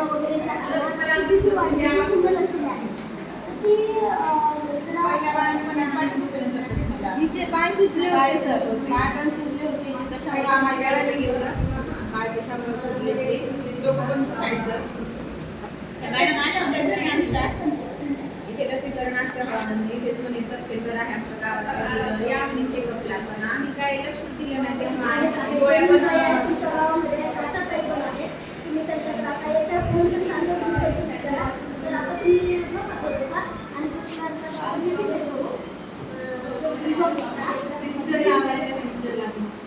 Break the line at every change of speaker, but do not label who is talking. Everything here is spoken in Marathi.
वगैरे जाताना भीती वाटते लक्ष द्यावे. ती
हिचे पाय सुजले होते सर, पाय पण सुजले होते. त्याच्यामुळे आम्हाला कळायला गेलं पाय कशामुळे सुजले ते दोघं पण सुटायचं. मॅडम आल्या होत्या घरी आमच्या, इथे लसीकरण असल्याप्रमाणे इथेच म्हणे सब सेंटर आहे आमच्या गावात, या म्हणे चेकअपला. पण आम्ही काही लक्ष दिलं नाही तेव्हा गोळ्या पण
तुम्ही त्यांच्याकडे आता येत्या फोन सांगतो तर आता तुम्ही आणि
सिस्टर लावायचं.